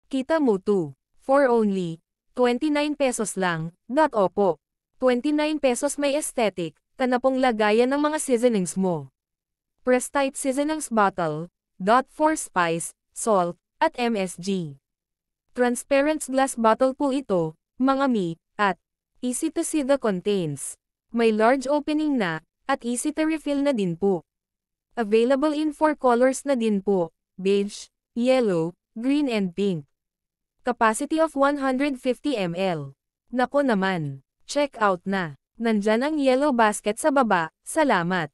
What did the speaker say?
Kita mo to. For only 29 pesos lang. Opo. 29 pesos may aesthetic, ka na pong lagayan ng mga seasonings mo. Press type seasonings bottle. For spice, salt, at MSG. Transparent glass bottle po ito, mga mi, at easy to see the contents. May large opening na, at easy to refill na din po. Available in 4 colors na din po, beige, yellow, green and pink. Capacity of 150 ml. Nako naman, check out na. Nandyan ang yellow basket sa baba, salamat.